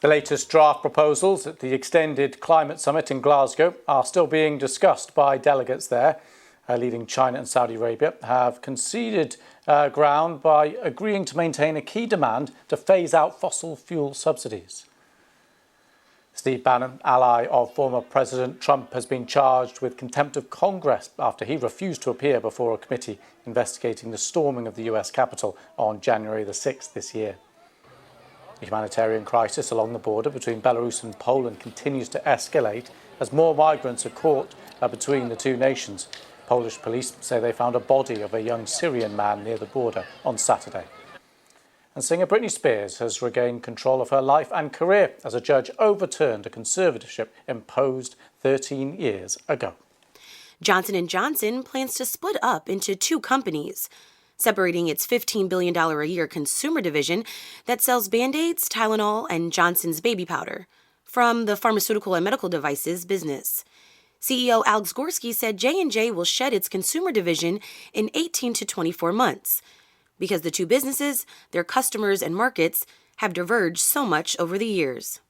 The latest draft proposals at the extended climate summit in Glasgow are still being discussed by delegates there. Leading China and Saudi Arabia have conceded ground by agreeing to maintain a key demand to phase out fossil fuel subsidies. Steve Bannon, ally of former President Trump, has been charged with contempt of Congress after he refused to appear before a committee investigating the storming of the US Capitol on January the 6th this year. The humanitarian crisis along the border between Belarus and Poland continues to escalate as more migrants are caught between the two nations. Polish police say they found a body of a young Syrian man near the border on Saturday. And singer Britney Spears has regained control of her life and career as a judge overturned a conservatorship imposed 13 years ago. Johnson & Johnson plans to split up into two companies, separating its $15 billion a year consumer division that sells Band-Aids, Tylenol, and Johnson's baby powder from the pharmaceutical and medical devices business. CEO Alex Gorsky said J&J will shed its consumer division in 18 to 24 months because the two businesses, their customers and markets, have diverged so much over the years.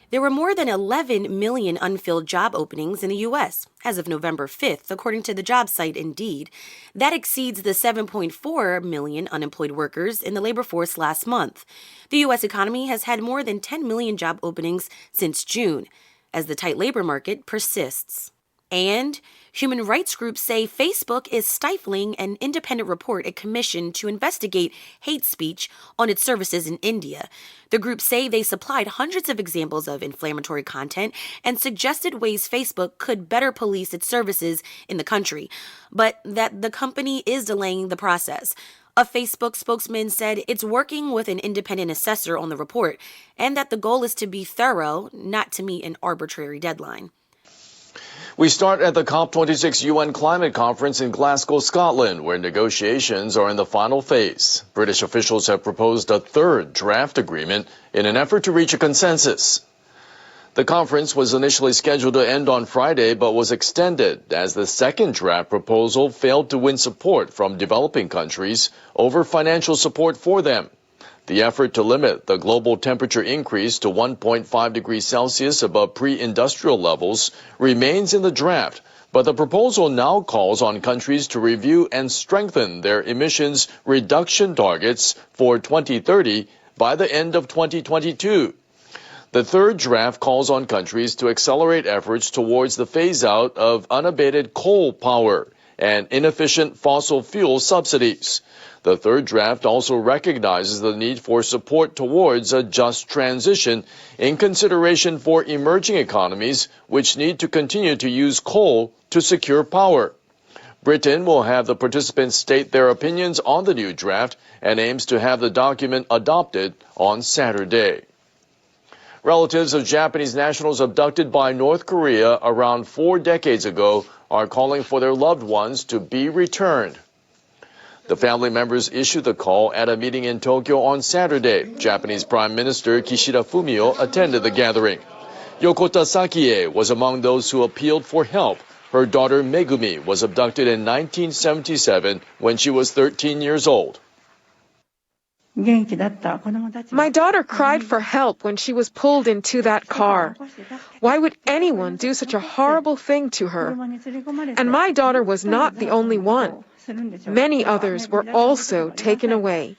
There were more than 11 million unfilled job openings in the U.S. as of November 5th, according to the job site Indeed. That exceeds the 7.4 million unemployed workers in the labor force last month. The U.S. economy has had more than 10 million job openings since June, as the tight labor market persists. And human rights groups say Facebook is stifling an independent report it commissioned to investigate hate speech on its services in India. The groups say they supplied hundreds of examples of inflammatory content and suggested ways Facebook could better police its services in the country, but that the company is delaying the process. A Facebook spokesman said it's working with an independent assessor on the report and that the goal is to be thorough, not to meet an arbitrary deadline. We start at the COP26 UN Climate Conference in Glasgow, Scotland, where negotiations are in the final phase. British officials have proposed a third draft agreement in an effort to reach a consensus. The conference was initially scheduled to end on Friday, but was extended as the second draft proposal failed to win support from developing countries over financial support for them. The effort to limit the global temperature increase to 1.5 degrees Celsius above pre-industrial levels remains in the draft, but the proposal now calls on countries to review and strengthen their emissions reduction targets for 2030 by the end of 2022. The third draft calls on countries to accelerate efforts towards the phase-out of unabated coal power and inefficient fossil fuel subsidies. The third draft also recognizes the need for support towards a just transition in consideration for emerging economies which need to continue to use coal to secure power. Britain will have the participants state their opinions on the new draft and aims to have the document adopted on Saturday. Relatives of Japanese nationals abducted by North Korea around 4 decades ago are calling for their loved ones to be returned. The family members issued the call at a meeting in Tokyo on Saturday. Japanese Prime Minister Kishida Fumio attended the gathering. Yokota Sakie was among those who appealed for help. Her daughter Megumi was abducted in 1977 when she was 13 years old. My daughter cried for help when she was pulled into that car. Why would anyone do such a horrible thing to her? And my daughter was not the only one. Many others were also taken away.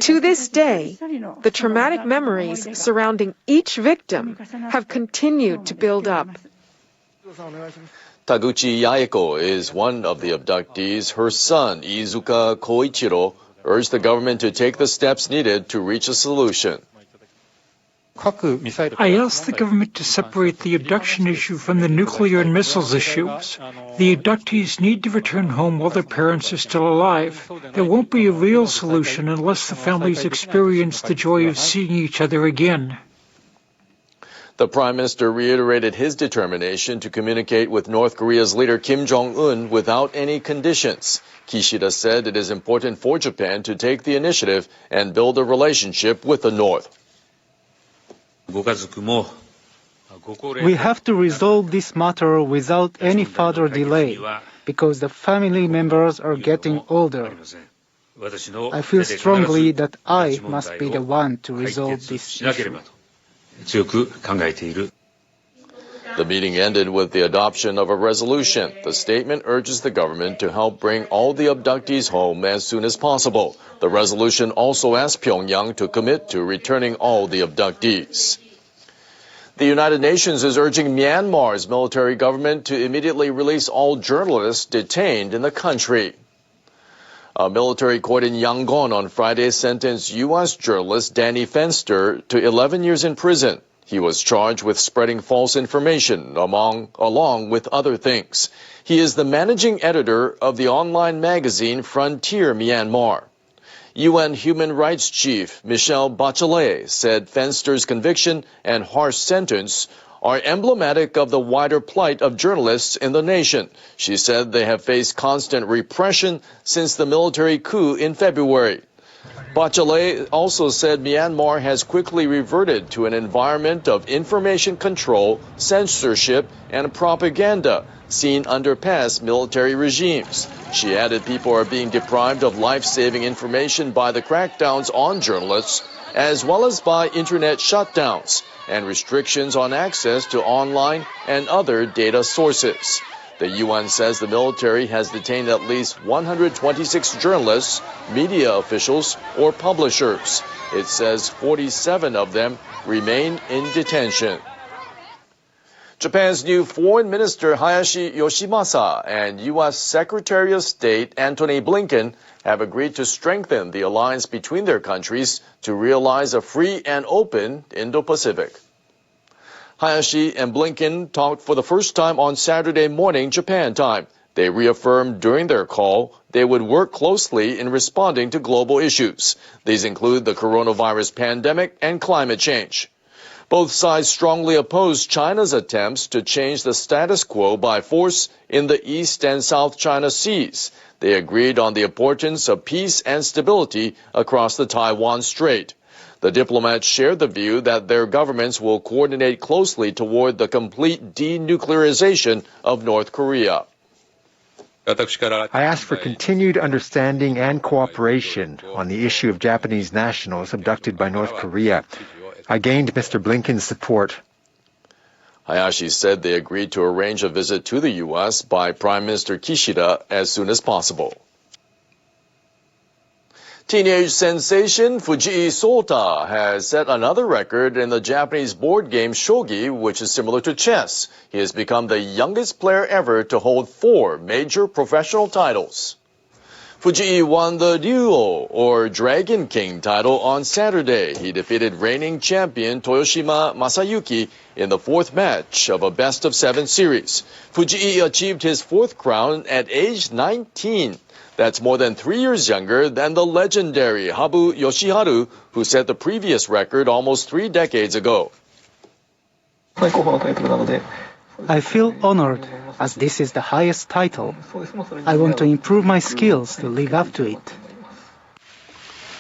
To this day, the traumatic memories surrounding each victim have continued to build up. Taguchi Yaeko is one of the abductees. Her son, Iizuka Koichiro, urged the government to take the steps needed to reach a solution. I asked the government to separate the abduction issue from the nuclear and missiles issues. The abductees need to return home while their parents are still alive. There won't be a real solution unless the families experience the joy of seeing each other again. The Prime Minister reiterated his determination to communicate with North Korea's leader Kim Jong-un without any conditions. Kishida said it is important for Japan to take the initiative and build a relationship with the North. We have to resolve this matter without any further delay, because the family members are getting older. I feel strongly that I must be the one to resolve this issue. 強く考えている。 The meeting ended with the adoption of a resolution. The statement urges the government to help bring all the abductees home as soon as possible. The resolution also asked Pyongyang to commit to returning all the abductees. The United Nations is urging Myanmar's military government to immediately release all journalists detained in the country. A military court in Yangon on Friday sentenced U.S. journalist Danny Fenster to 11 years in prison. He was charged with spreading false information along with other things. He is the managing editor of the online magazine Frontier Myanmar. UN Human Rights Chief Michelle Bachelet said Fenster's conviction and harsh sentence are emblematic of the wider plight of journalists in the nation. She said they have faced constant repression since the military coup in February. Bachelet also said Myanmar has quickly reverted to an environment of information control, censorship, and propaganda seen under past military regimes. She added people are being deprived of life-saving information by the crackdowns on journalists, as well as by internet shutdowns and restrictions on access to online and other data sources. The UN says the military has detained at least 126 journalists, media officials, or publishers. It says 47 of them remain in detention. Japan's new Foreign Minister Hayashi Yoshimasa and U.S. Secretary of State Antony Blinken have agreed to strengthen the alliance between their countries to realize a free and open Indo-Pacific. Hayashi and Blinken talked for the first time on Saturday morning Japan time. They reaffirmed during their call they would work closely in responding to global issues. These include the coronavirus pandemic and climate change. Both sides strongly opposed China's attempts to change the status quo by force in the East and South China Seas. They agreed on the importance of peace and stability across the Taiwan Strait. The diplomats shared the view that their governments will coordinate closely toward the complete denuclearization of North Korea. I asked for continued understanding and cooperation on the issue of Japanese nationals abducted by North Korea. I gained Mr. Blinken's support. Hayashi said they agreed to arrange a visit to the U.S. by Prime Minister Kishida as soon as possible. Teenage sensation Fujii Sota has set another record in the Japanese board game shogi, which is similar to chess. He has become the youngest player ever to hold 4 major professional titles. Fujii won the Ryuo, or Dragon King title on Saturday. He defeated reigning champion Toyoshima Masayuki in the 4th match of a best-of-7 series. Fujii achieved his 4th crown at age 19. That's more than 3 years younger than the legendary Habu Yoshiharu, who set the previous record almost 3 decades ago. I feel honored, as this is the highest title. I want to improve my skills to live up to it.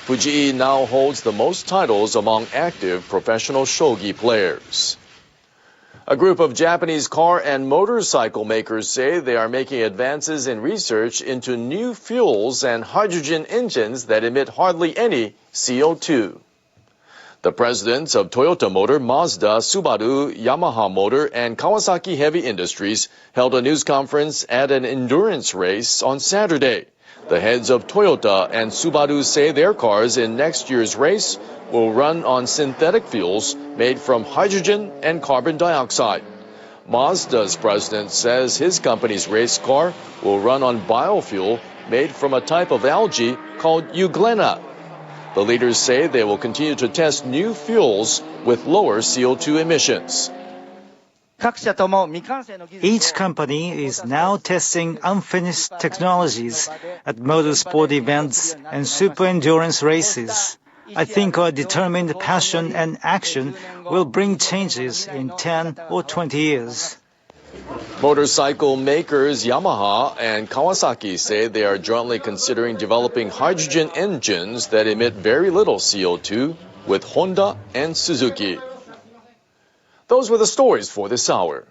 Fujii now holds the most titles among active professional shogi players. A group of Japanese car and motorcycle makers say they are making advances in research into new fuels and hydrogen engines that emit hardly any CO2. The presidents of Toyota Motor, Mazda, Subaru, Yamaha Motor, and Kawasaki Heavy Industries held a news conference at an endurance race on Saturday. The heads of Toyota and Subaru say their cars in next year's race will run on synthetic fuels made from hydrogen and carbon dioxide. Mazda's president says his company's race car will run on biofuel made from a type of algae called euglena. The leaders say they will continue to test new fuels with lower CO2 emissions. Each company is now testing unfinished technologies at motorsport events and super endurance races. I think our determined passion and action will bring changes in 10 or 20 years. Motorcycle makers Yamaha and Kawasaki say they are jointly considering developing hydrogen engines that emit very little CO2 with Honda and Suzuki. Those were the stories for this hour.